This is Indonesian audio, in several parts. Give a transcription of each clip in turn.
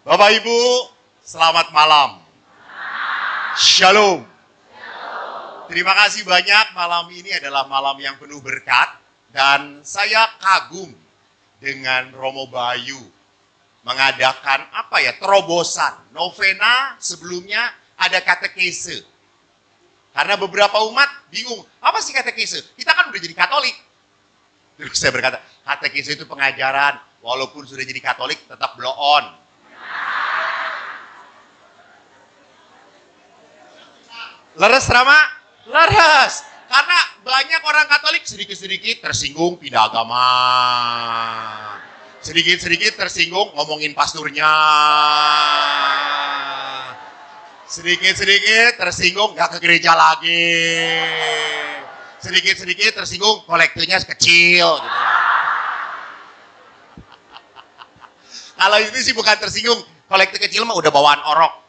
Bapak Ibu, selamat malam. Shalom. Terima kasih banyak, malam ini adalah malam yang penuh berkat. Dan saya kagum dengan Romo Bayu mengadakan terobosan. Novena sebelumnya ada katekese. Karena beberapa umat bingung, apa sih katekese? Kita kan udah jadi Katolik. Terus saya berkata, katekese itu pengajaran, walaupun sudah jadi Katolik tetap blow on. Leres Rama? Leres. Karena banyak orang Katolik sedikit-sedikit tersinggung pindah agama. Sedikit-sedikit tersinggung ngomongin pasturnya. Sedikit-sedikit tersinggung gak ke gereja lagi. Sedikit-sedikit tersinggung kolektenya kecil. Gitu. Kalau itu sih bukan tersinggung. Kolektor kecil mah udah bawaan orok.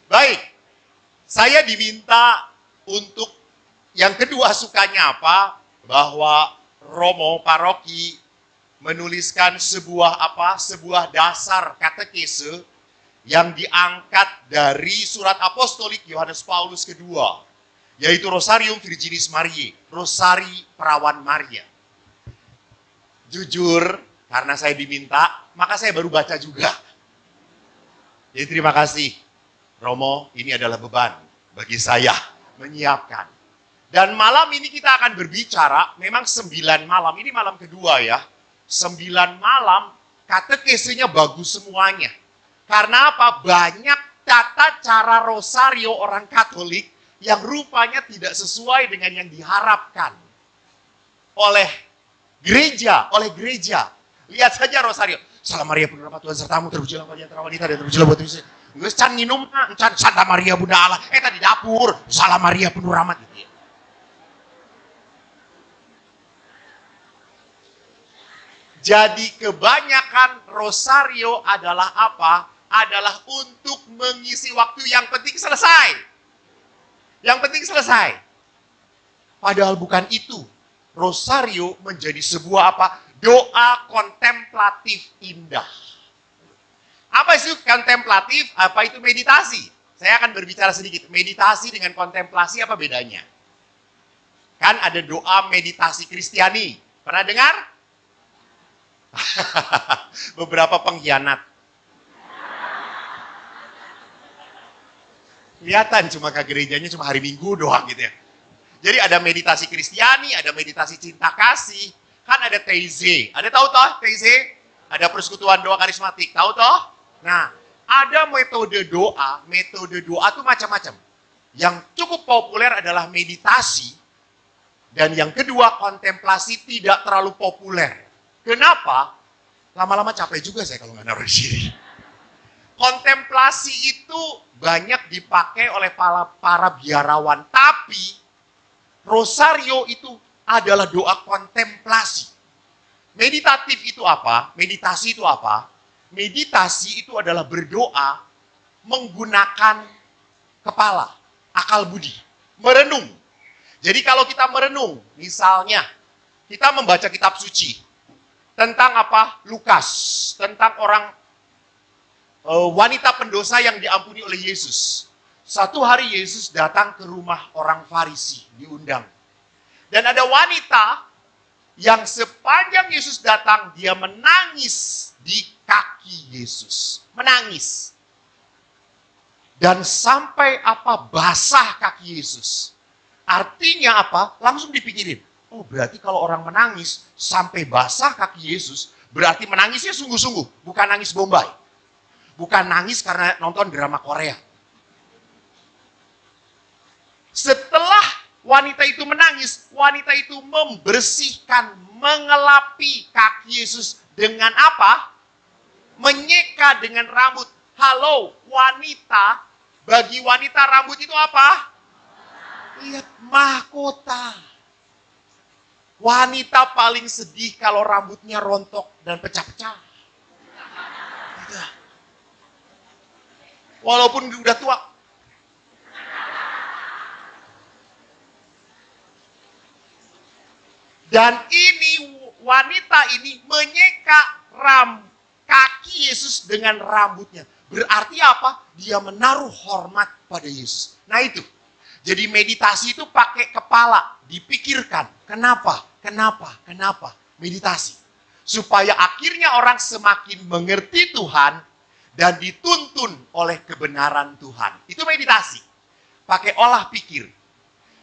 Baik, saya diminta untuk yang kedua sukanya apa? Bahwa Romo Paroki menuliskan sebuah dasar katekese yang diangkat dari surat apostolik Yohanes Paulus kedua, yaitu Rosarium Virginis Mariae, Rosari Perawan Maria. Jujur, karena saya diminta, maka saya baru baca juga. Jadi terima kasih. Romo, ini adalah beban bagi saya menyiapkan. Dan malam ini kita akan berbicara, memang 9 malam, ini malam kedua ya. 9 malam, katekesenya bagus semuanya. Karena apa? Banyak tata cara rosario orang Katolik yang rupanya tidak sesuai dengan yang diharapkan oleh gereja. Lihat saja rosario. Salam Maria penuh rahmat Tuhan sertamu, terpujilah Maria antara wanita dan terpujilah buat Yesus. Gue can minum, can Santa Maria Bunda Allah. Tadi dapur, Salam Maria penuh rahmat gitu ya. Jadi kebanyakan rosario adalah apa? Adalah untuk mengisi waktu yang penting selesai. Yang penting selesai. Padahal bukan itu. Rosario menjadi sebuah doa kontemplatif indah. Apa itu kontemplatif? Apa itu meditasi? Saya akan berbicara sedikit. Meditasi dengan kontemplasi apa bedanya? Kan ada doa meditasi Kristiani. Pernah dengar? Beberapa pengkhianat. Kelihatan cuma ke gerejanya cuma hari Minggu doang gitu ya. Jadi ada meditasi Kristiani, ada meditasi cinta kasih. Kan ada Teize. Ada tahu toh Teize? Ada persekutuan doa karismatik. Tahu toh? Nah, ada metode doa itu macam-macam. Yang cukup populer adalah meditasi. Dan yang kedua, kontemplasi tidak terlalu populer. Kenapa? Lama-lama capek juga saya kalau nggak naruh di sini. Kontemplasi itu banyak dipakai oleh para biarawan. Tapi, rosario itu adalah doa kontemplasi. Meditatif itu apa? Meditasi itu apa? Meditasi itu adalah berdoa menggunakan kepala, akal budi, merenung. Jadi kalau kita merenung, misalnya kita membaca kitab suci tentang apa? Lukas, tentang orang wanita pendosa yang diampuni oleh Yesus. Satu hari Yesus datang ke rumah orang Farisi, diundang. Dan ada wanita yang sepanjang Yesus datang, dia menangis di kaki Yesus. Menangis. Dan sampai basah kaki Yesus. Artinya apa? Langsung dipikirin. Oh berarti kalau orang menangis sampai basah kaki Yesus, berarti menangisnya sungguh-sungguh. Bukan nangis Bombay. Bukan nangis karena nonton drama Korea. Setelah wanita itu menangis, wanita itu membersihkan, mengelapi kaki Yesus dengan apa? Menyeka dengan rambut. Halo, wanita, bagi wanita rambut itu apa? Lihat, mahkota. Wanita paling sedih kalau rambutnya rontok dan pecah-pecah. Walaupun udah tua. Dan ini wanita ini menyeka kaki Yesus dengan rambutnya. Berarti apa? Dia menaruh hormat pada Yesus. Nah itu. Jadi meditasi itu pakai kepala, dipikirkan. Kenapa? Kenapa? Kenapa? Meditasi. Supaya akhirnya orang semakin mengerti Tuhan dan dituntun oleh kebenaran Tuhan. Itu meditasi. Pakai olah pikir.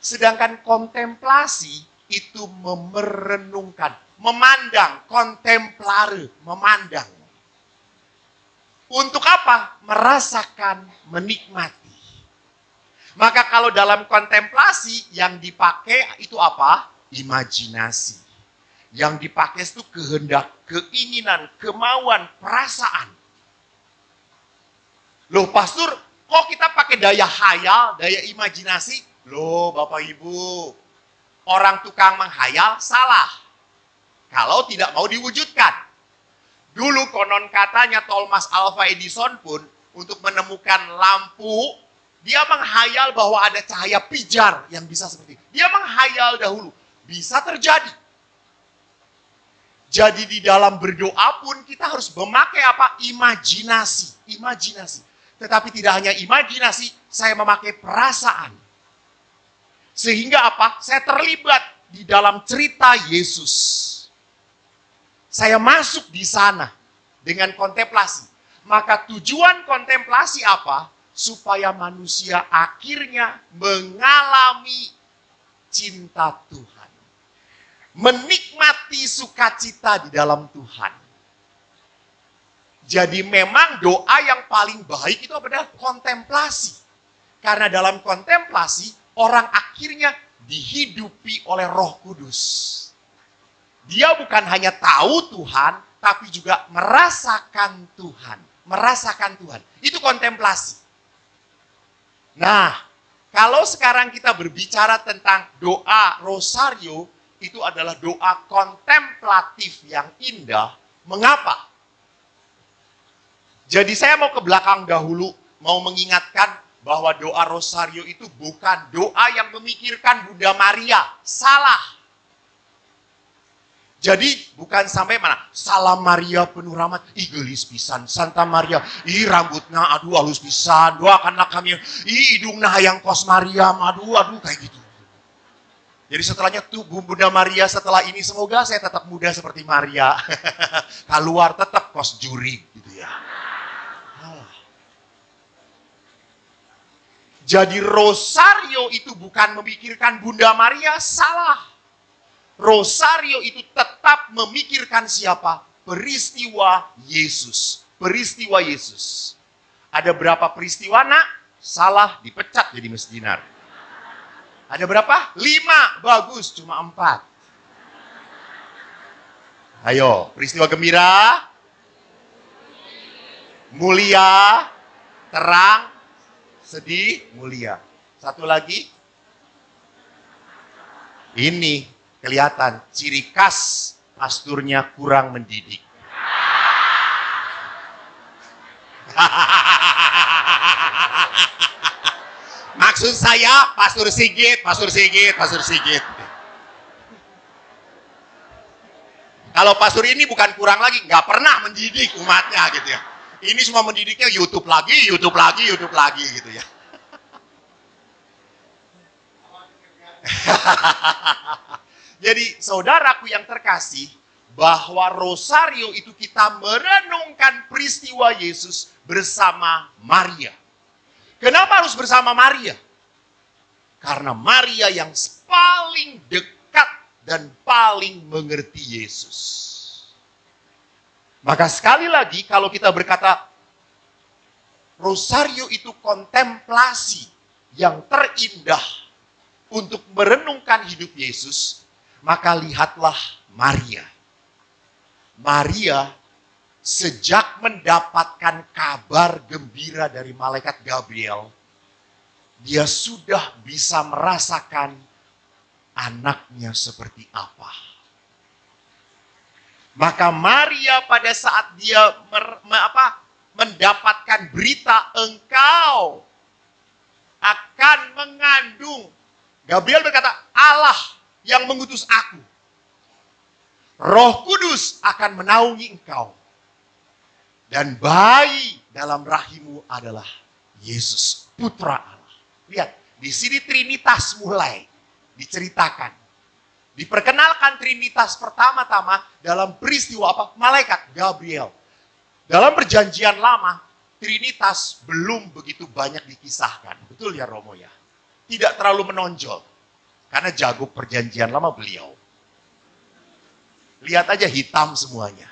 Sedangkan kontemplasi itu merenungkan, memandang, kontemplare, memandang. Untuk apa? Merasakan, menikmati. Maka kalau dalam kontemplasi yang dipakai itu apa? Imajinasi. Yang dipakai itu kehendak, keinginan, kemauan, perasaan. Loh pastor, kok kita pakai daya hayal, daya imajinasi? Loh Bapak Ibu, orang tukang menghayal salah. Kalau tidak mau diwujudkan. Dulu konon katanya Thomas Alva Edison pun untuk menemukan lampu, dia menghayal bahwa ada cahaya pijar yang bisa seperti itu. Dia menghayal dahulu. Bisa terjadi. Jadi di dalam berdoa pun kita harus memakai apa? Imajinasi. Imajinasi. Tetapi tidak hanya imajinasi, saya memakai perasaan. Sehingga apa? Saya terlibat di dalam cerita Yesus. Saya masuk di sana dengan kontemplasi. Maka tujuan kontemplasi apa? Supaya manusia akhirnya mengalami cinta Tuhan. Menikmati sukacita di dalam Tuhan. Jadi memang doa yang paling baik itu adalah kontemplasi. Karena dalam kontemplasi, orang akhirnya dihidupi oleh Roh Kudus. Dia bukan hanya tahu Tuhan, tapi juga merasakan Tuhan. Merasakan Tuhan. Itu kontemplasi. Nah, kalau sekarang kita berbicara tentang doa rosario, itu adalah doa kontemplatif yang indah. Mengapa? Jadi saya mau ke belakang dahulu, mau mengingatkan bahwa doa rosario itu bukan doa yang memikirkan Bunda Maria. Salah. Jadi bukan sampai mana? Salam Maria penuh rahmat, ih gelis pisan. Santa Maria, ih rambutnya aduh halus pisan. Doakanlah kami, ih hidungnya hayang kos Maria, aduh kayak gitu. Jadi setelahnya tuh Bunda Maria setelah ini semoga saya tetap muda seperti Maria. Keluar tetap kos juri gitu ya. Jadi rosario itu bukan memikirkan Bunda Maria, salah. Rosario itu tetap memikirkan siapa? Peristiwa Yesus. Peristiwa Yesus. Ada berapa peristiwa nak? Salah, dipecat jadi misdinar. Ada berapa? 5. Bagus, cuma 4. Ayo, peristiwa gembira, mulia, terang, sedih, mulia. Satu lagi. Ini kelihatan ciri khas pasturnya kurang mendidik. Maksud saya Pastor Sigit. Kalau pastor ini bukan kurang lagi, nggak pernah mendidik umatnya gitu ya. Ini semua mendidiknya YouTube lagi gitu ya. Jadi saudaraku yang terkasih, bahwa rosario itu kita merenungkan peristiwa Yesus bersama Maria. Kenapa harus bersama Maria? Karena Maria yang paling dekat dan paling mengerti Yesus. Maka sekali lagi kalau kita berkata rosario itu kontemplasi yang terindah untuk merenungkan hidup Yesus, maka lihatlah Maria. Maria sejak mendapatkan kabar gembira dari malaikat Gabriel, dia sudah bisa merasakan anaknya seperti apa. Maka Maria pada saat dia mendapatkan berita engkau akan mengandung, Gabriel berkata, Allah yang mengutus aku. Roh Kudus akan menaungi engkau. Dan bayi dalam rahimmu adalah Yesus, Putra Allah. Lihat, di sini Trinitas mulai diceritakan. Diperkenalkan Trinitas pertama-tama dalam peristiwa apa? Malaikat Gabriel. Dalam perjanjian lama, Trinitas belum begitu banyak dikisahkan. Betul ya Romo ya? Tidak terlalu menonjol. Karena jago perjanjian lama beliau. Lihat aja hitam semuanya.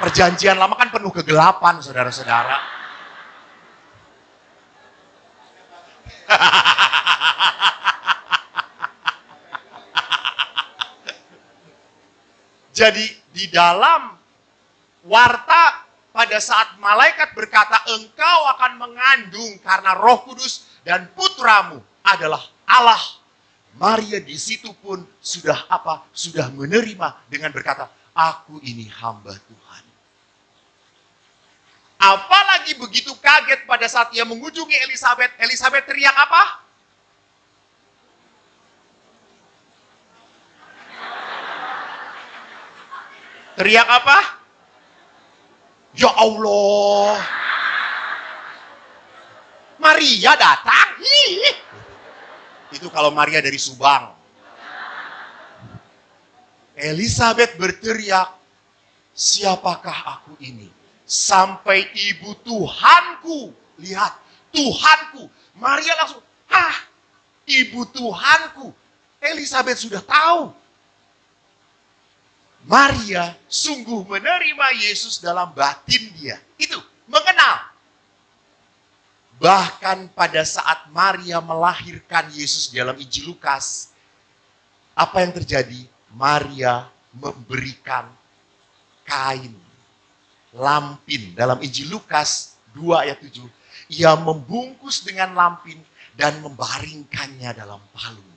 Perjanjian lama kan penuh kegelapan, saudara-saudara. Jadi di dalam warta pada saat malaikat berkata, engkau akan mengandung karena Roh Kudus dan putramu adalah Allah. Maria di situ pun sudah apa? Sudah menerima dengan berkata, aku ini hamba Tuhan. Apalagi begitu kaget pada saat ia mengunjungi Elisabet. Elisabet teriak apa? Teriak apa? Ya Allah. Maria datang. Ih. Itu kalau Maria dari Subang. Elisabet berteriak, siapakah aku ini? Sampai ibu Tuhanku. Lihat, Tuhanku. Maria langsung, ibu Tuhanku. Elisabet sudah tahu. Maria sungguh menerima Yesus dalam batin dia. Itu, mengenal. Bahkan pada saat Maria melahirkan Yesus dalam Injil Lukas, apa yang terjadi? Maria memberikan kain lampin. Dalam Injil Lukas 2 ayat 7, ia membungkus dengan lampin dan membaringkannya dalam palungan.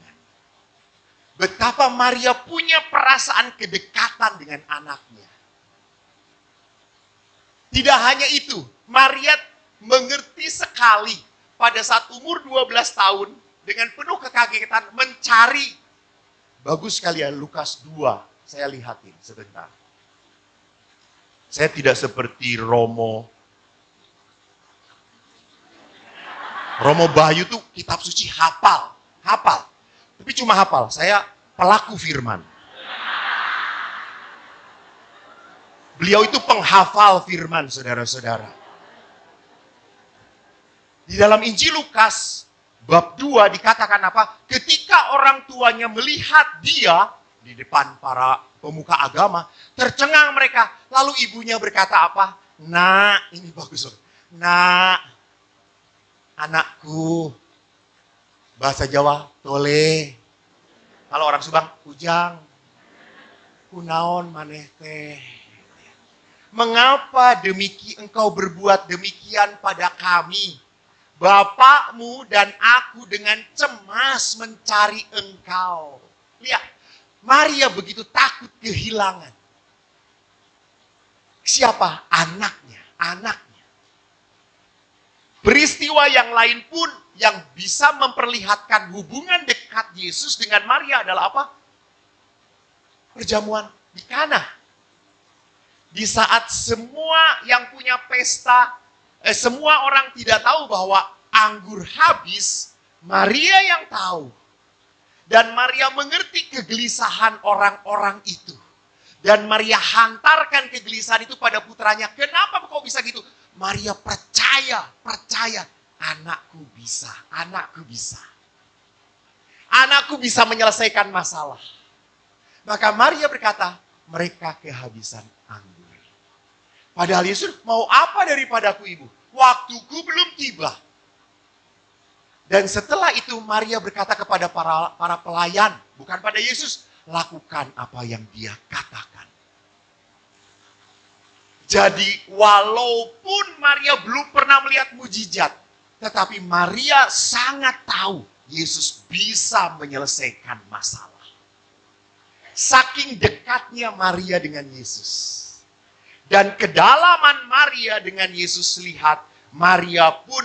Betapa Maria punya perasaan kedekatan dengan anaknya. Tidak hanya itu, Maria mengerti sekali pada saat umur 12 tahun dengan penuh kekagetan mencari. Bagus sekali ya Lukas 2, saya lihatin sebentar. Saya tidak seperti Romo Bayu tuh kitab suci hafal. Tapi cuma hafal, saya pelaku firman. Beliau itu penghafal firman, saudara-saudara. Di dalam Injil Lukas, bab 2 dikatakan apa? Ketika orang tuanya melihat dia di depan para pemuka agama, tercengang mereka. Lalu ibunya berkata apa? Nak, ini bagus. Nak, anakku. Bahasa Jawa, tole. Kalau orang Subang, ujang. Kunaon maneh teh. Mengapa engkau berbuat demikian pada kami? Bapakmu dan aku dengan cemas mencari engkau. Lihat, Maria begitu takut kehilangan. Siapa? Anaknya. Peristiwa yang lain pun yang bisa memperlihatkan hubungan dekat Yesus dengan Maria adalah apa? Perjamuan di Kana. Di saat semua yang punya pesta, semua orang tidak tahu bahwa anggur habis, Maria yang tahu. Dan Maria mengerti kegelisahan orang-orang itu. Dan Maria hantarkan kegelisahan itu pada putranya. Kenapa kok bisa gitu? Maria percaya. Anakku bisa. Anakku bisa menyelesaikan masalah. Maka Maria berkata, mereka kehabisan anggur. Padahal Yesus, mau apa daripadaku ibu? Waktuku belum tiba. Dan setelah itu Maria berkata kepada para pelayan, bukan pada Yesus, lakukan apa yang dia katakan. Jadi walaupun Maria belum pernah melihat mujizat, tetapi Maria sangat tahu Yesus bisa menyelesaikan masalah. Saking dekatnya Maria dengan Yesus. Dan kedalaman Maria dengan Yesus, lihat, Maria pun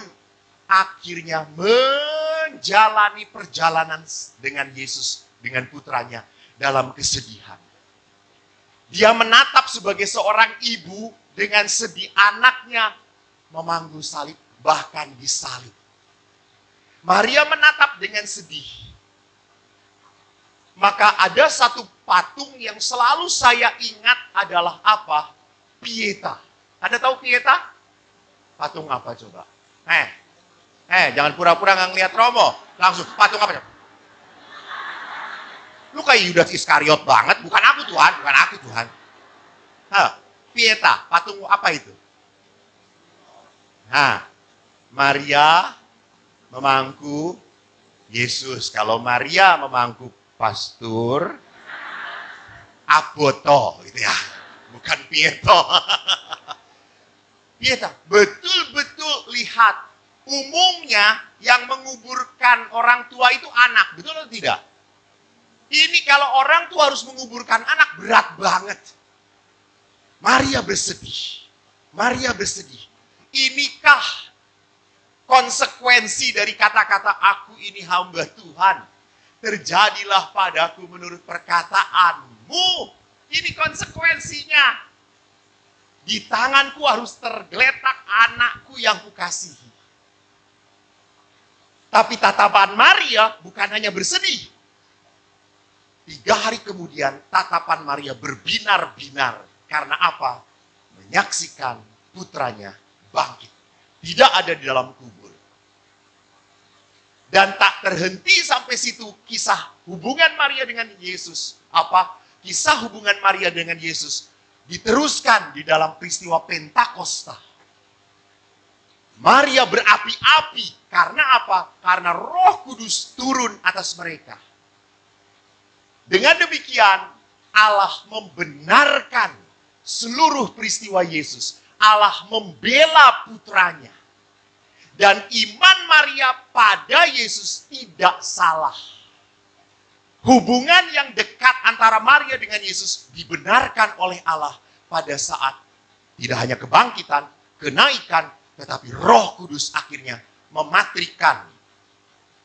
akhirnya menjalani perjalanan dengan Yesus, dengan putranya dalam kesedihan. Dia menatap sebagai seorang ibu dengan sedih anaknya memanggu salib, bahkan disalib. Maria menatap dengan sedih. Maka ada satu patung yang selalu saya ingat adalah apa? Pieta. Anda tahu Pieta? Patung apa coba? Jangan pura-pura nggak ngeliat Romo. Langsung, patung apa coba? Lu kayak Yudas Iskariot banget, bukan aku Tuhan, bukan aku Tuhan. Pieta, patung apa itu? Maria memangku Yesus. Kalau Maria memangku pastor, aboto gitu ya. Bukan Pieto. Pieta, betul-betul lihat. Umumnya yang menguburkan orang tua itu anak, betul atau tidak? Ini kalau orang tua harus menguburkan anak, berat banget. Maria bersedih. Maria bersedih. Inikah konsekuensi dari kata-kata aku ini hamba Tuhan? Terjadilah padaku menurut perkataanmu. Ini konsekuensinya. Di tanganku harus tergeletak anakku yang kukasihi. Tapi tatapan Maria bukan hanya bersedih. 3 hari kemudian tatapan Maria berbinar-binar. Karena apa? Menyaksikan putranya bangkit. Tidak ada di dalam kubur. Dan tak terhenti sampai situ kisah hubungan Maria dengan Yesus. Apa? Kisah hubungan Maria dengan Yesus diteruskan di dalam peristiwa Pentakosta. Maria berapi-api. Karena apa? Karena Roh Kudus turun atas mereka. Dengan demikian, Allah membenarkan seluruh peristiwa Yesus. Allah membela putranya. Dan iman Maria pada Yesus tidak salah. Hubungan yang dekat antara Maria dengan Yesus dibenarkan oleh Allah pada saat tidak hanya kebangkitan, kenaikan, tetapi Roh Kudus akhirnya mematrikan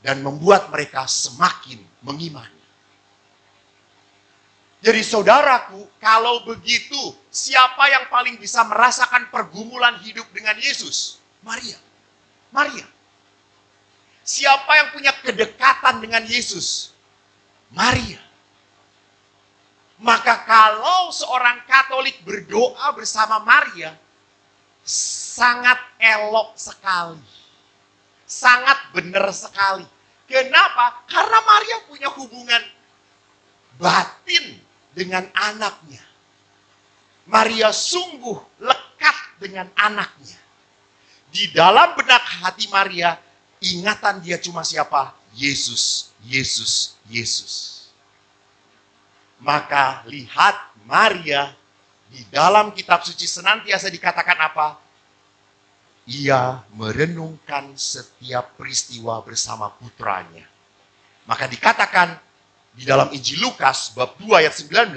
dan membuat mereka semakin mengimani. Jadi saudaraku, kalau begitu, siapa yang paling bisa merasakan pergumulan hidup dengan Yesus? Maria. Maria. Siapa yang punya kedekatan dengan Yesus? Maria. Maka kalau seorang Katolik berdoa bersama Maria, sangat elok sekali. Sangat benar sekali. Kenapa? Karena Maria punya hubungan batin dengan anaknya. Maria sungguh lekat dengan anaknya. Di dalam benak hati Maria, ingatan dia cuma siapa? Yesus, Yesus, Yesus. Maka lihat Maria di dalam kitab suci senantiasa dikatakan apa? Ia merenungkan setiap peristiwa bersama putranya. Maka dikatakan di dalam Injil Lukas bab 2 ayat 19,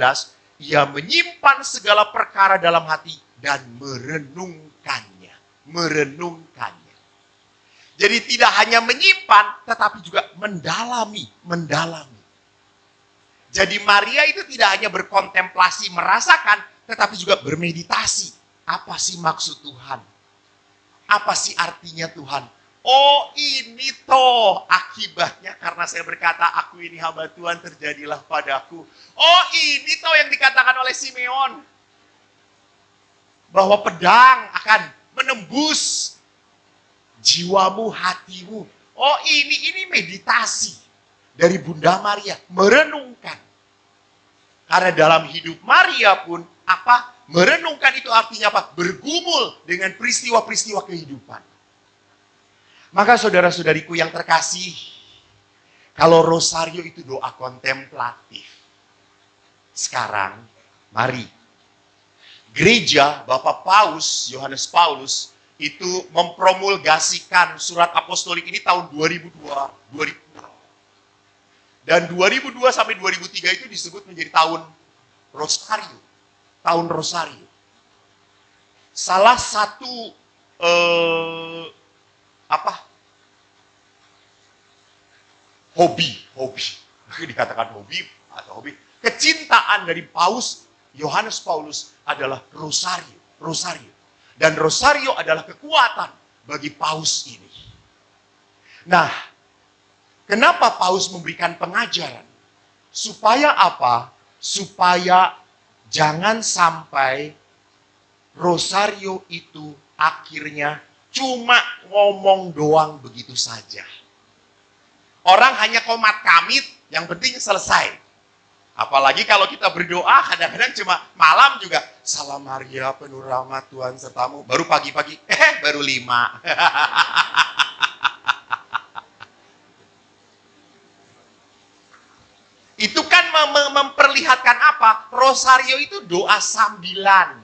ia menyimpan segala perkara dalam hati dan merenungkannya. Merenungkannya. Jadi tidak hanya menyimpan, tetapi juga mendalami. Jadi Maria itu tidak hanya berkontemplasi, merasakan, tetapi juga bermeditasi. Apa sih maksud Tuhan? Apa sih artinya Tuhan? Oh, ini toh akibatnya karena saya berkata, aku ini hamba Tuhan, terjadilah padaku. Oh, ini toh yang dikatakan oleh Simeon. Bahwa pedang akan menembus jiwamu, hatimu. Oh, ini meditasi dari Bunda Maria, merenungkan. Karena dalam hidup Maria pun apa? Merenungkan itu artinya apa? Bergumul dengan peristiwa-peristiwa kehidupan. Maka saudara-saudariku yang terkasih, kalau rosario itu doa kontemplatif. Sekarang, mari. Gereja Bapak Paus, Yohanes Paulus, itu mempromulgasikan surat apostolik ini tahun 2002. Dan 2002 sampai 2003 itu disebut menjadi tahun rosario. Tahun rosario. Salah satu hobi, dikatakan hobi atau hobi, kecintaan dari Paus Yohanes Paulus adalah rosario. Rosario. Dan rosario adalah kekuatan bagi paus ini. Nah, kenapa paus memberikan pengajaran? Supaya apa? Supaya jangan sampai rosario itu akhirnya cuma ngomong doang begitu saja. Orang hanya komat kamit, yang penting selesai. Apalagi kalau kita berdoa, kadang-kadang cuma malam juga, Salam Maria, penuh rahmat Tuhan sertamu. Baru pagi-pagi, baru 5. Itu kan memperlihatkan apa? Rosario itu doa sambilan.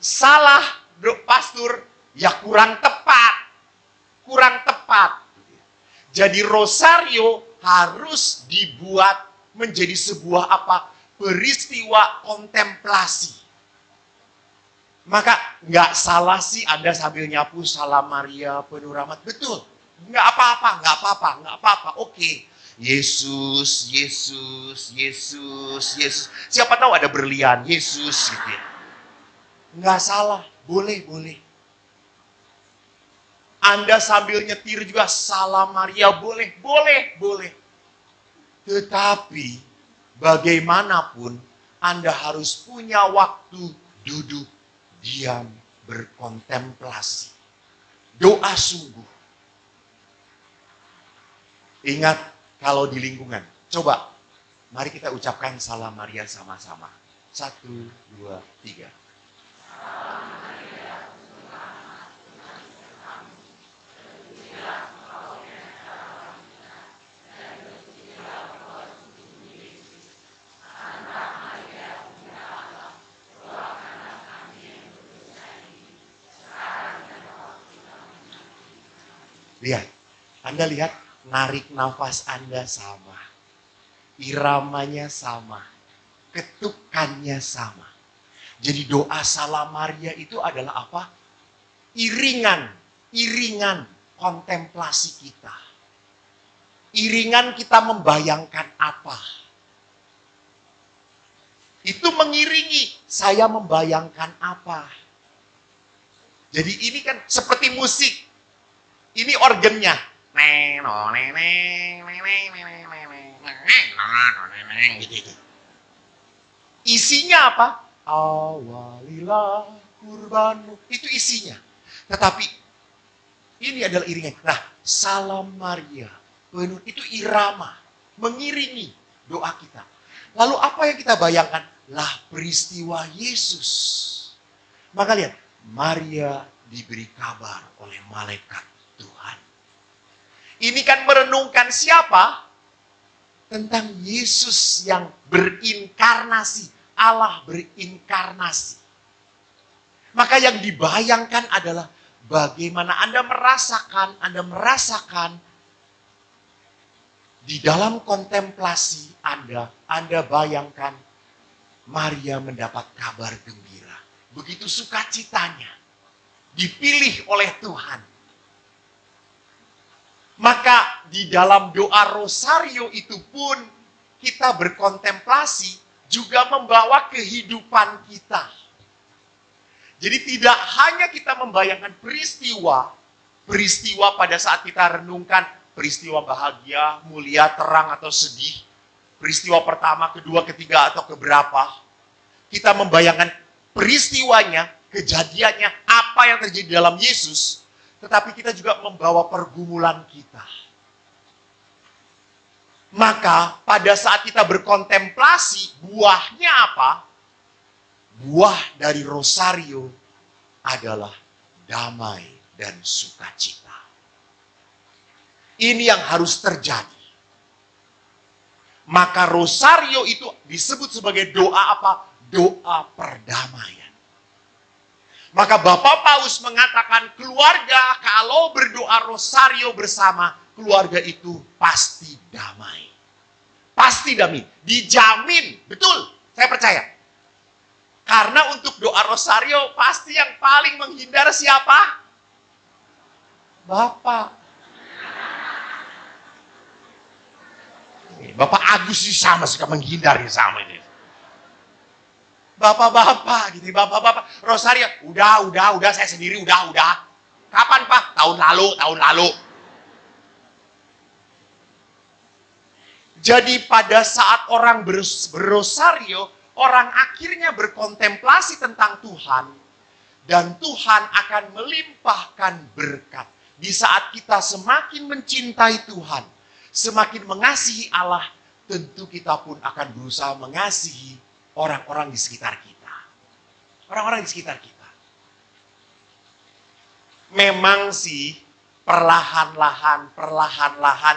Salah, pastor, ya kurang tepat. Kurang tepat. Jadi rosario harus dibuat menjadi sebuah apa? Peristiwa kontemplasi. Maka nggak salah sih Anda sambil nyapu Salam Maria penuh rahmat. Betul. Nggak apa-apa. Oke. Yesus. Siapa tahu ada berlian Yesus gitu ya. Nggak salah. Boleh. Anda sambil nyetir juga Salam Maria boleh. Tetapi bagaimanapun Anda harus punya waktu duduk, diam, berkontemplasi. Doa sungguh. Ingat kalau di lingkungan. Coba, mari kita ucapkan Salam Maria sama-sama. 1, 2, 3. Lihat, Anda lihat narik nafas Anda sama. Iramanya sama. Ketukannya sama. Jadi doa Salam Maria itu adalah apa? Iringan kontemplasi kita. Iringan kita membayangkan apa? Itu mengiringi saya membayangkan apa. Jadi ini kan seperti musik. Ini organnya. Gitu. Isinya apa? Awalilah kurbanmu. Itu isinya. Tetapi ini adalah iringan. Nah, Salam Maria penuh itu irama. Mengiringi doa kita. Lalu apa yang kita bayangkan? Lah peristiwa Yesus. Maka lihat. Maria diberi kabar oleh malaikat Tuhan. Ini kan merenungkan siapa? Tentang Yesus yang berinkarnasi. Allah berinkarnasi. Maka yang dibayangkan adalah bagaimana Anda merasakan di dalam kontemplasi Anda bayangkan Maria mendapat kabar gembira. Begitu sukacitanya. Dipilih oleh Tuhan. Maka di dalam doa rosario itu pun kita berkontemplasi juga membawa kehidupan kita. Jadi tidak hanya kita membayangkan peristiwa pada saat kita renungkan peristiwa bahagia, mulia, terang atau sedih. Peristiwa pertama, kedua, ketiga atau keberapa. Kita membayangkan peristiwanya, kejadiannya, apa yang terjadi dalam Yesus. Tetapi kita juga membawa pergumulan kita. Maka pada saat kita berkontemplasi, buahnya apa? Buah dari rosario adalah damai dan sukacita. Ini yang harus terjadi. Maka rosario itu disebut sebagai doa apa? Doa perdamaian. Maka Bapak Paus mengatakan keluarga kalau berdoa rosario bersama, keluarga itu pasti damai. Pasti damai. Dijamin. Betul. Saya percaya. Karena untuk doa rosario pasti yang paling menghindar siapa? Bapak. Bapak Agus sih sama, suka menghindar sama ini. Bapak-bapak gitu, bapak-bapak. Rosario, udah, saya sendiri udah. Kapan Pak? Tahun lalu. Jadi pada saat orang berrosario, orang akhirnya berkontemplasi tentang Tuhan. Dan Tuhan akan melimpahkan berkat. Di saat kita semakin mencintai Tuhan, semakin mengasihi Allah, tentu kita pun akan berusaha mengasihi orang-orang di sekitar kita. Orang-orang di sekitar kita. Memang sih perlahan-lahan.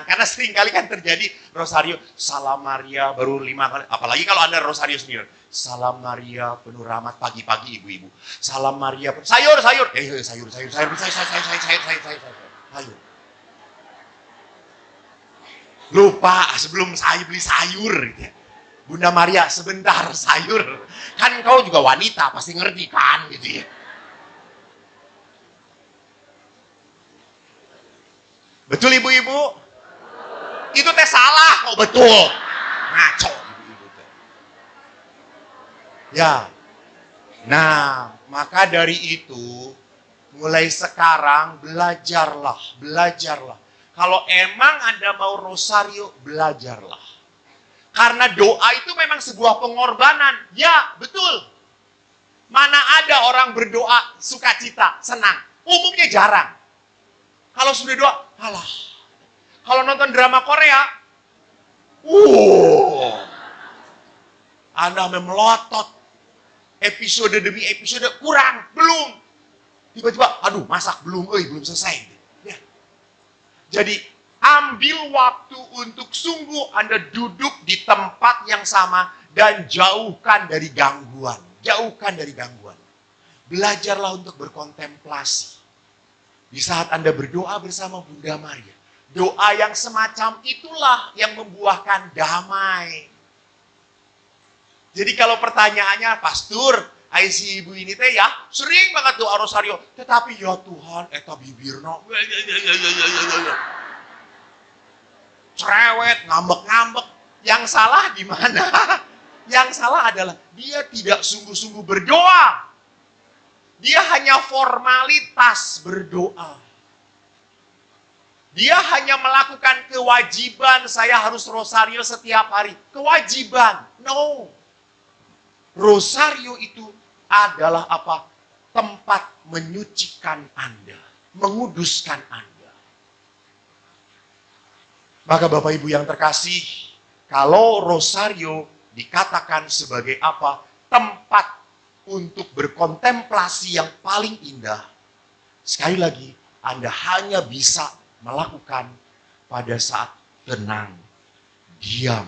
Karena seringkali kan terjadi rosario, Salam Maria baru 5 kali. Apalagi kalau Anda rosario sendiri. Salam Maria penuh rahmat, pagi-pagi ibu-ibu. Salam Maria sayur. Sayur. Lupa sebelum saya beli sayur gitu ya. Bunda Maria sebentar sayur. Kan kau juga wanita pasti ngerti kan gitu ya. Betul ibu-ibu? Itu teh salah kok betul. Ngaco ibu-ibu teh. Ya. Nah, maka dari itu mulai sekarang belajarlah. Kalau emang Anda mau rosario, belajarlah. Karena doa itu memang sebuah pengorbanan. Ya, betul. Mana ada orang berdoa sukacita, senang. Umumnya jarang. Kalau sudah doa, alah. Kalau nonton drama Korea, Anda memelotot. Episode demi episode kurang, belum. Tiba-tiba, aduh masak belum selesai. Ya. Jadi, ambil waktu untuk sungguh Anda duduk di tempat yang sama dan jauhkan dari gangguan. Belajarlah untuk berkontemplasi. Di saat Anda berdoa bersama Bunda Maria. Doa yang semacam itulah yang membuahkan damai. Jadi kalau pertanyaannya, Pastor, si ibu ini teh ya sering banget doa rosario. Tetapi ya Tuhan, eta bibirna. Cerewet, ngambek-ngambek. Yang salah di mana? Yang salah adalah dia tidak sungguh-sungguh berdoa. Dia hanya formalitas berdoa. Dia hanya melakukan kewajiban, saya harus rosario setiap hari. Kewajiban, no. Rosario itu adalah apa? Tempat menyucikan Anda, menguduskan Anda. Maka Bapak Ibu yang terkasih, kalau rosario dikatakan sebagai apa? Tempat untuk berkontemplasi yang paling indah. Sekali lagi, Anda hanya bisa melakukan pada saat tenang, diam,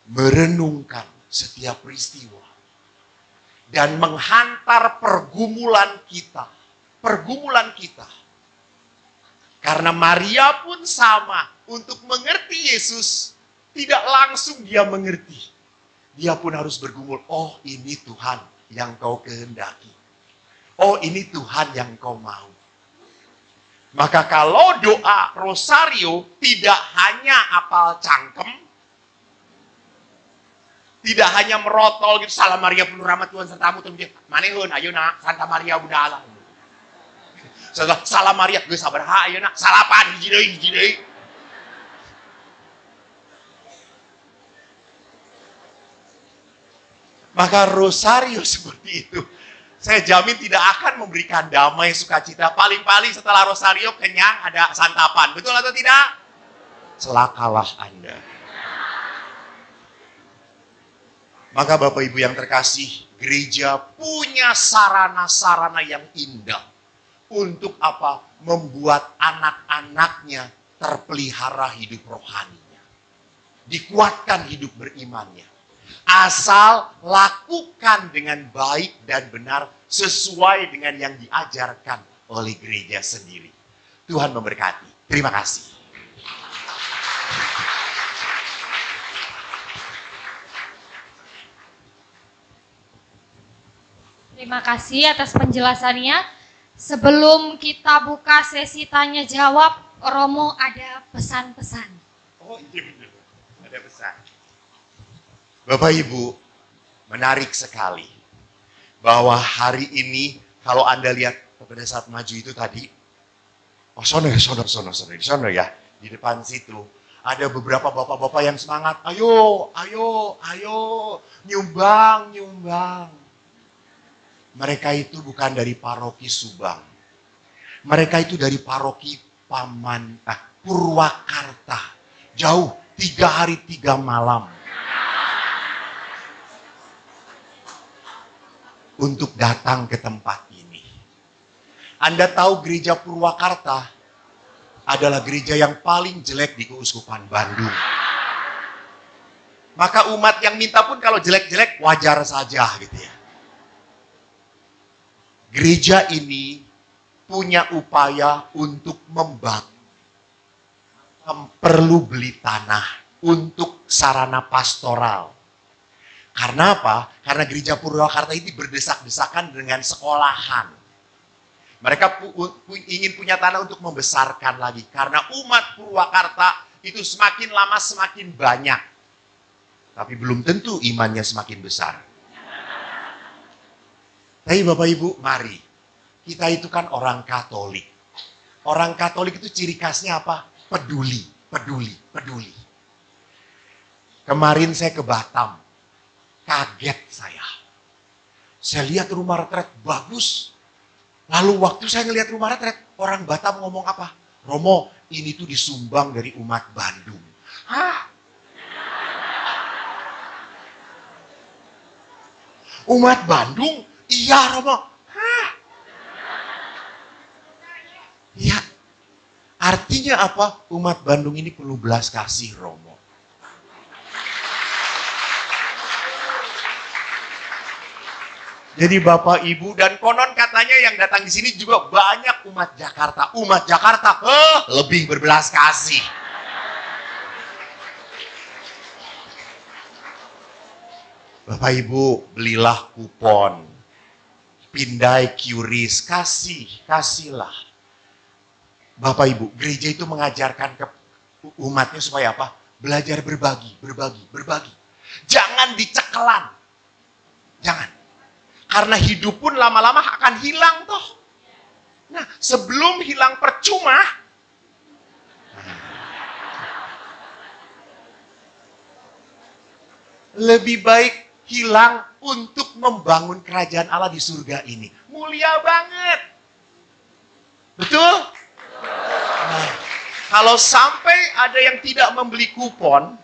merenungkan setiap peristiwa, dan menghantar pergumulan kita. Karena Maria pun sama, untuk mengerti Yesus, tidak langsung dia mengerti. Dia pun harus bergumul, oh ini Tuhan yang kau kehendaki. Oh ini Tuhan yang kau mau. Maka kalau doa rosario tidak hanya apal cangkem, tidak hanya merotol gitu, Salam Maria penuh rahmat Tuhan sertamu, manehun ayeuna Santa Maria Bunda Allah. Salam Maria geus sabaraha ayeuna? Salapan hiji deui. Maka rosario seperti itu, saya jamin tidak akan memberikan damai sukacita. Paling-paling setelah rosario kenyang, ada santapan. Betul atau tidak? Celakalah Anda. Maka Bapak Ibu yang terkasih, gereja punya sarana-sarana yang indah. Untuk apa? Membuat anak-anaknya terpelihara hidup rohaninya. Dikuatkan hidup berimannya. Asal lakukan dengan baik dan benar sesuai dengan yang diajarkan oleh gereja sendiri. Tuhan memberkati. Terima kasih. Terima kasih atas penjelasannya. Sebelum kita buka sesi tanya jawab, Romo ada pesan-pesan. Oh iya benar. Ada pesan. Bapak Ibu, menarik sekali bahwa hari ini kalau Anda lihat pada saat maju itu tadi, oh sono di sono ya, di depan situ ada beberapa bapak-bapak yang semangat, ayo, nyumbang. Mereka itu bukan dari paroki Subang, mereka itu dari paroki Purwakarta, jauh 3 hari 3 malam. Untuk datang ke tempat ini. Anda tahu gereja Purwakarta adalah gereja yang paling jelek di Keuskupan Bandung. Maka umat yang minta pun kalau jelek-jelek wajar saja gitu ya. Gereja ini punya upaya untuk membangun. Perlu beli tanah untuk sarana pastoral. Karena apa? Karena gereja Purwakarta ini berdesak-desakan dengan sekolahan. Mereka ingin punya tanah untuk membesarkan lagi. Karena umat Purwakarta itu semakin lama semakin banyak. Tapi belum tentu imannya semakin besar. Tapi Bapak Ibu, mari. Kita itu kan orang Katolik. Orang Katolik itu ciri khasnya apa? Peduli. Kemarin saya ke Batam. Kaget saya. Saya lihat rumah retret bagus. Lalu waktu saya ngelihat rumah retret, orang Batam ngomong apa? Romo, ini tuh disumbang dari umat Bandung. Hah? Umat Bandung? Iya Romo. Hah? Iya. Artinya apa? Umat Bandung ini perlu belas kasih Romo. Jadi Bapak Ibu dan konon katanya yang datang di sini juga banyak umat Jakarta. Umat Jakarta lebih berbelas kasih. Bapak Ibu, belilah kupon. Pindai QRIS, kasihlah. Bapak Ibu, gereja itu mengajarkan ke umatnya supaya apa? Belajar berbagi. Jangan dicekelan. Jangan. Karena hidup pun lama-lama akan hilang toh. Nah, sebelum hilang percuma, lebih baik hilang untuk membangun kerajaan Allah di surga ini. Mulia banget. Betul? Nah, kalau sampai ada yang tidak membeli kupon,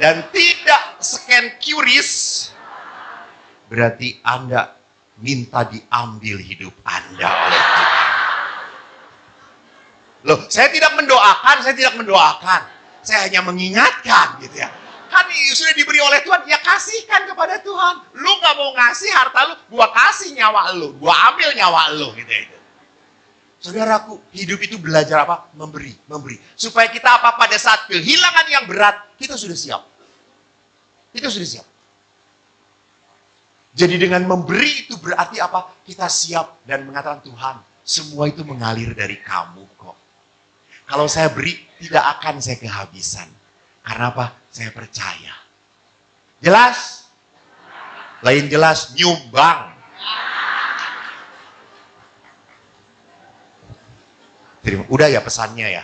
dan tidak scan QRIS, berarti Anda minta diambil hidup Anda oleh Tuhan. Loh, saya tidak mendoakan. Saya hanya mengingatkan gitu ya. Kan sudah diberi oleh Tuhan, ya kasihkan kepada Tuhan. Lu gak mau ngasih harta lu, gua kasih nyawa lu, gua ambil nyawa lu gitu ya. Saudaraku, hidup itu belajar apa? Memberi. Supaya kita apa pada saat kehilangan yang berat, kita sudah siap. Jadi dengan memberi itu berarti apa? Kita siap dan mengatakan Tuhan, semua itu mengalir dari kamu kok. Kalau saya beri, tidak akan saya kehabisan. Karena apa? Saya percaya. Jelas? Lain jelas, nyumbang. Udah ya pesannya ya?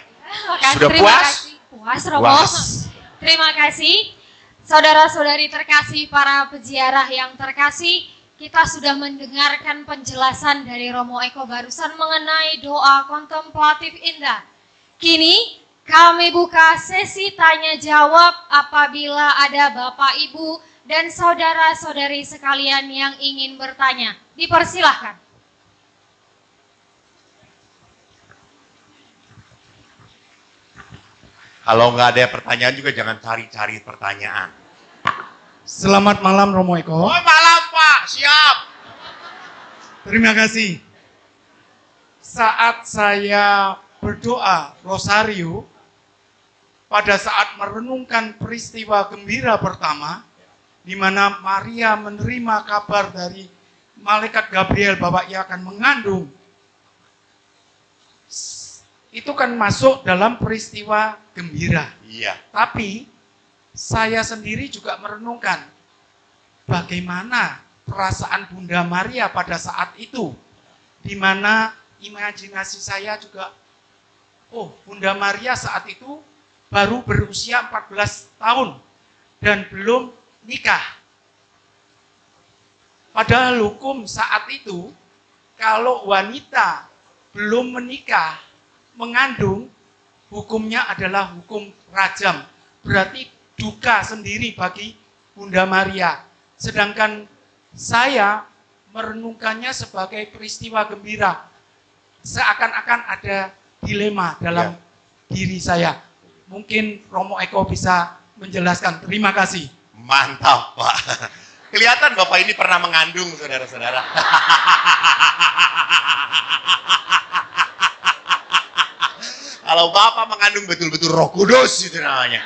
Sudah puas? Puas, Romo. Terima kasih. Saudara-saudari terkasih, para peziarah yang terkasih, kita sudah mendengarkan penjelasan dari Romo Eko barusan mengenai doa kontemplatif indah. Kini kami buka sesi tanya jawab apabila ada Bapak, Ibu, dan saudara-saudari sekalian yang ingin bertanya. Dipersilahkan. Kalau nggak ada pertanyaan juga jangan cari-cari pertanyaan. Selamat malam Romo Eko. Oh malam Pak, siap. Terima kasih. Saat saya berdoa rosario, pada saat merenungkan peristiwa gembira pertama, di mana Maria menerima kabar dari malaikat Gabriel bahwa ia akan mengandung itu kan masuk dalam peristiwa gembira. Iya. Tapi saya sendiri juga merenungkan bagaimana perasaan Bunda Maria pada saat itu, di mana imajinasi saya juga, oh Bunda Maria saat itu baru berusia 14 tahun dan belum nikah. Padahal hukum saat itu, kalau wanita belum menikah, mengandung, hukumnya adalah hukum rajam. Berarti duka sendiri bagi Bunda Maria. Sedangkan saya merenungkannya sebagai peristiwa gembira. Seakan-akan ada dilema dalam diri saya. Mungkin Romo Eko bisa menjelaskan. Terima kasih. Mantap, Pak. Kelihatan Bapak ini pernah mengandung, saudara-saudara. Kalau Bapak mengandung betul-betul Roh Kudus itu namanya.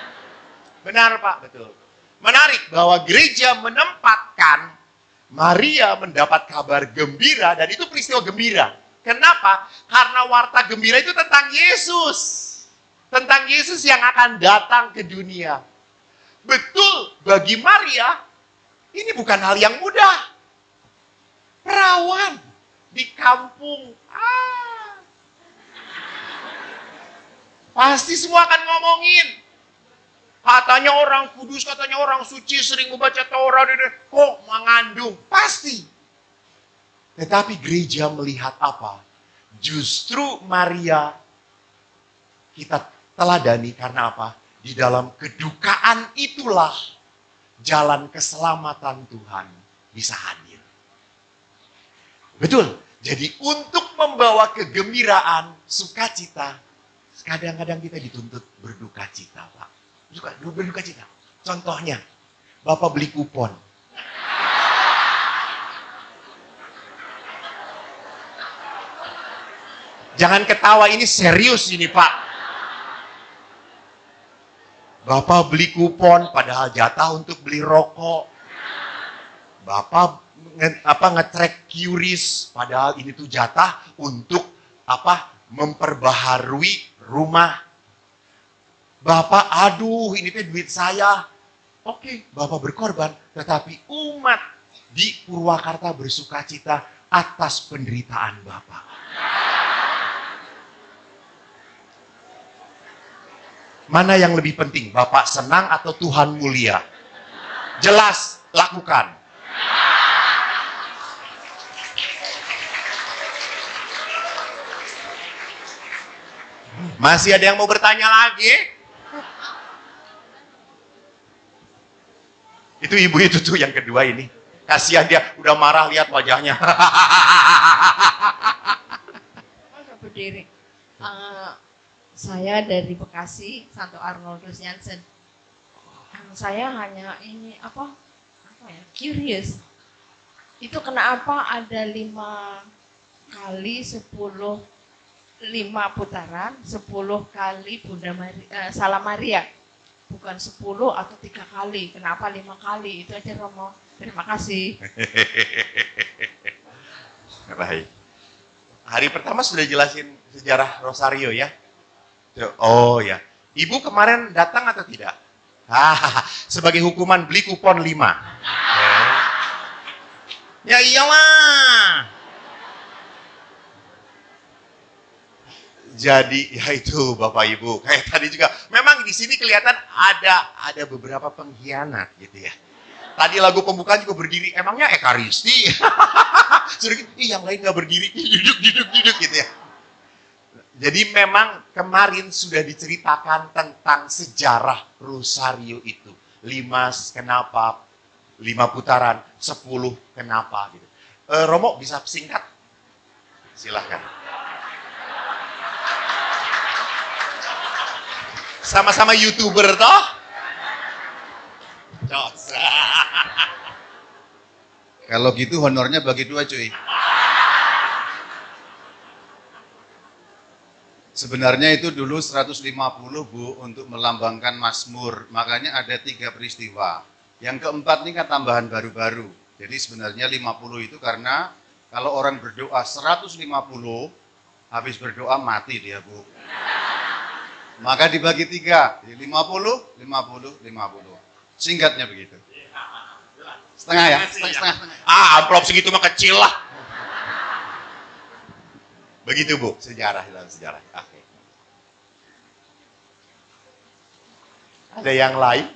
Benar, Pak, betul. Menarik bahwa gereja menempatkan Maria mendapat kabar gembira, dan itu peristiwa gembira. Kenapa? Karena warta gembira itu tentang Yesus. Tentang Yesus yang akan datang ke dunia. Betul, bagi Maria, ini bukan hal yang mudah. Perawan di kampung. Pasti semua akan ngomongin. Katanya orang kudus, katanya orang suci, sering membaca Taurat, kok mengandung? Pasti. Tetapi gereja melihat apa? Justru Maria kita teladani karena apa? Di dalam kedukaan itulah jalan keselamatan Tuhan bisa hadir. Betul. Jadi untuk membawa kegembiraan, sukacita, kadang-kadang kita dituntut berduka cita, Pak. Berduka cita. Contohnya, Bapak beli kupon. Jangan ketawa, ini serius ini, Pak. Bapak beli kupon padahal jatah untuk beli rokok. Bapak nge-track QRIS padahal ini tuh jatah untuk memperbaharui rumah. Bapak, aduh ini tuh duit saya. Oke, Bapak berkorban, tetapi umat di Purwakarta bersukacita atas penderitaan Bapak. Mana yang lebih penting? Bapak senang atau Tuhan mulia? Jelas, lakukan. Masih ada yang mau bertanya lagi? Itu ibu itu tuh yang kedua ini. Kasihan dia, udah marah lihat wajahnya. Berdiri. Saya dari Bekasi, Santo Arnoldus Jansen. Saya hanya ini curious. Itu kenapa ada 5 kali 5 putaran, 10 kali Bunda Maria, Salam Maria. Bukan 10 atau 3 kali. Kenapa 5 kali? Itu aja Romo. Terima kasih. Baik. Hari pertama sudah jelasin sejarah Rosario ya. Oh ya. Ibu kemarin datang atau tidak? Sebagai hukuman beli kupon 5. Ya iyalah. Jadi ya itu Bapak Ibu, kayak tadi juga memang di sini kelihatan ada beberapa pengkhianat gitu ya. Tadi lagu pembukaan juga berdiri, emangnya Ekaristi. Sudah gitu, yang lain nggak berdiri, duduk gitu ya. Jadi memang kemarin sudah diceritakan tentang sejarah Rosario itu. 5 kenapa, 5 putaran, 10 kenapa gitu. Romo bisa singkat? Silahkan. Sama-sama YouTuber toh? Kalau gitu honornya bagi 2 cuy. Sebenarnya itu dulu 150 Bu untuk melambangkan Mazmur. Makanya ada 3 peristiwa. Yang keempat ini kan tambahan baru-baru. Jadi sebenarnya 50 itu karena kalau orang berdoa 150 Habis berdoa mati dia, Bu. Maka dibagi 3, 50, 50, 50. Singkatnya begitu. Setengah ya? Setengah. Amplop segitu mah kecil lah. Begitu Bu, sejarah dalam sejarah. Oke. Ada yang lain?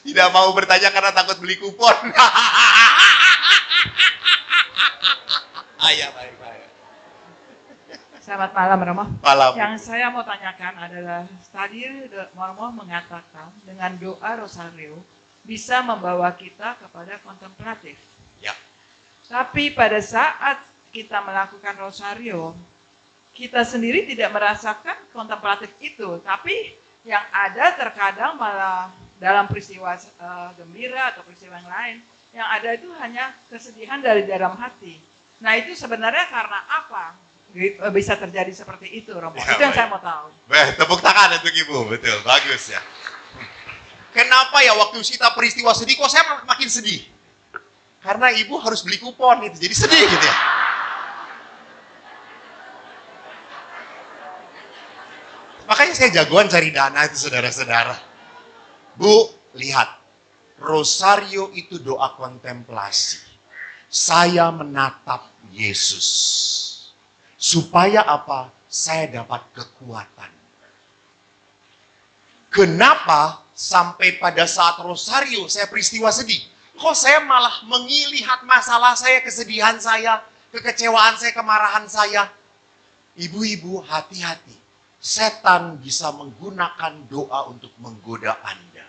Tidak mau bertanya karena takut beli kupon. Ayah, baik. Selamat malam, Romo. Malam. Yang saya mau tanyakan adalah, tadi Romo mengatakan dengan doa rosario bisa membawa kita kepada kontemplatif. Ya. Tapi pada saat kita melakukan rosario, kita sendiri tidak merasakan kontemplatif itu. Tapi yang ada terkadang malah dalam peristiwa gembira atau peristiwa yang lain, yang ada itu hanya kesedihan dari dalam hati. Nah itu sebenarnya karena apa? Bisa terjadi seperti itu, Romo. Ya, itu yang baik. saya mau tahu. Tepuk tangan untuk Ibu, betul, bagus ya. Kenapa ya waktu kita peristiwa sedih kok saya makin sedih? Karena Ibu harus beli kupon itu, jadi sedih gitu ya. Makanya saya jagoan cari dana itu saudara-saudara. Bu, lihat. Rosario itu doa kontemplasi. Saya menatap Yesus. Supaya apa? Saya dapat kekuatan. Kenapa sampai pada saat rosario saya peristiwa sedih? Kok saya malah melihat masalah saya, kesedihan saya, kekecewaan saya, kemarahan saya? Ibu-ibu, hati-hati. Setan bisa menggunakan doa untuk menggoda Anda.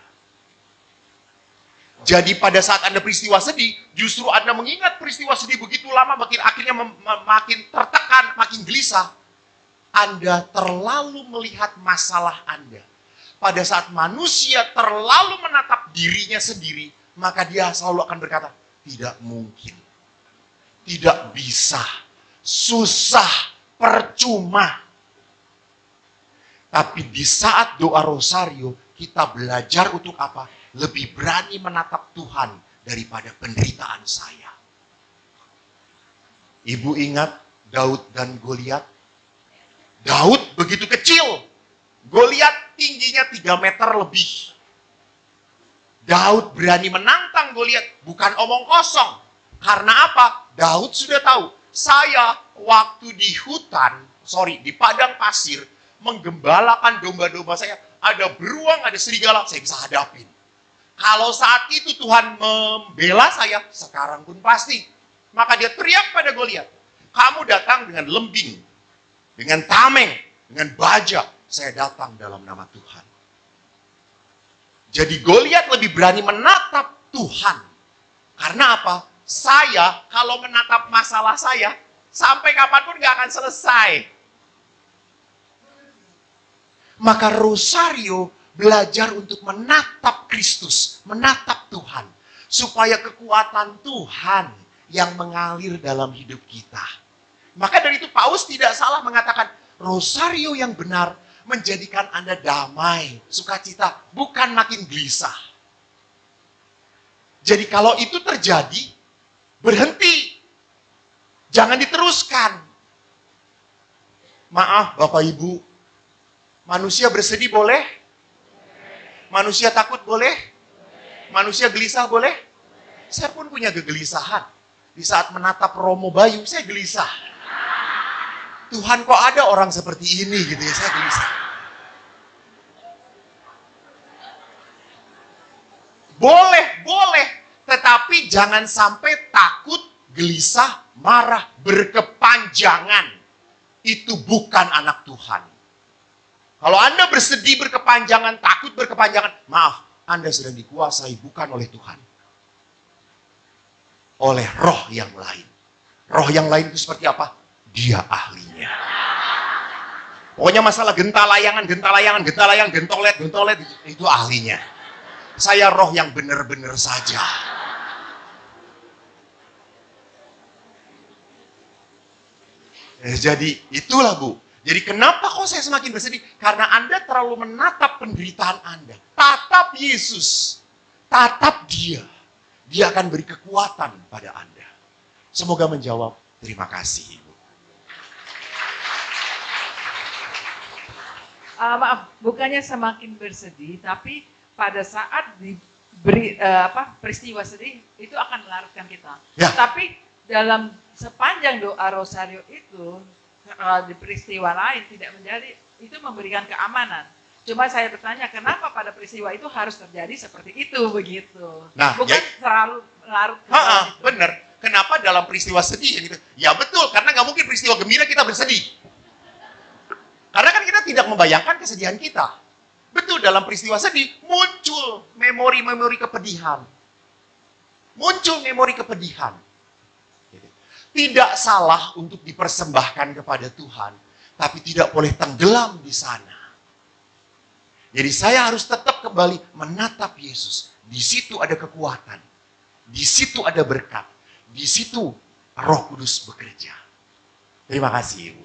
Jadi pada saat Anda peristiwa sedih, justru Anda mengingat peristiwa sedih begitu lama, akhirnya makin tertekan, makin gelisah. Anda terlalu melihat masalah Anda. Pada saat manusia terlalu menatap dirinya sendiri, maka dia selalu akan berkata, tidak mungkin, tidak bisa, susah, percuma. Tapi di saat doa rosario, kita belajar untuk apa? Lebih berani menatap Tuhan daripada penderitaan saya. Ibu ingat Daud dan Goliat? Daud begitu kecil. Goliat tingginya 3 meter lebih. Daud berani menantang Goliat, bukan omong kosong. Karena apa? Daud sudah tahu, saya waktu di padang pasir, menggembalakan domba-domba saya, ada beruang, ada serigala, saya bisa hadapin. Kalau saat itu Tuhan membela saya, sekarang pun pasti. Maka dia teriak pada Goliat, kamu datang dengan lembing, dengan tameng, dengan baja, saya datang dalam nama Tuhan. Jadi Goliat lebih berani menatap Tuhan. Karena apa? Saya kalau menatap masalah saya, sampai kapanpun gak akan selesai. Maka rosario belajar untuk menatap Kristus, menatap Tuhan. Supaya kekuatan Tuhan yang mengalir dalam hidup kita. Maka dari itu Paulus tidak salah mengatakan, rosario yang benar menjadikan Anda damai, sukacita, bukan makin gelisah. Jadi kalau itu terjadi, berhenti. Jangan diteruskan. Maaf Bapak Ibu, manusia bersedih boleh? Manusia takut boleh? Manusia gelisah boleh? Saya pun punya kegelisahan. Di saat menatap Romo Bayu, saya gelisah. Tuhan kok ada orang seperti ini gitu ya, saya gelisah. Boleh. Tetapi jangan sampai takut, gelisah, marah, berkepanjangan. Itu bukan anak Tuhan. Kalau Anda bersedih berkepanjangan, takut berkepanjangan, maaf, Anda sedang dikuasai bukan oleh Tuhan. Oleh roh yang lain. Roh yang lain itu seperti apa? Dia ahlinya. Pokoknya masalah gentalayangan, gentolet, itu ahlinya. Saya roh yang benar-benar saja. Jadi itulah Bu. Jadi kenapa kok saya semakin bersedih? Karena Anda terlalu menatap penderitaan Anda. Tatap Yesus. Tatap Dia. Dia akan beri kekuatan pada Anda. Semoga menjawab. Terima kasih Ibu. Maaf, bukannya semakin bersedih, tapi pada saat diberi peristiwa sedih itu akan melarutkan kita. Ya. Tapi dalam sepanjang doa rosario itu di peristiwa lain tidak menjadi, itu memberikan keamanan. Cuma saya bertanya, kenapa pada peristiwa itu harus terjadi seperti itu begitu? Nah, bukan terlalu larut. Bener. Kenapa dalam peristiwa sedih gitu? Ya betul, karena nggak mungkin peristiwa gembira kita bersedih. Karena kan kita tidak membayangkan kesedihan kita. Betul, dalam peristiwa sedih muncul memori-memori kepedihan. Muncul memori kepedihan. Tidak salah untuk dipersembahkan kepada Tuhan, tapi tidak boleh tenggelam di sana. Jadi saya harus tetap kembali menatap Yesus. Di situ ada kekuatan. Di situ ada berkat. Di situ Roh Kudus bekerja. Terima kasih, Ibu.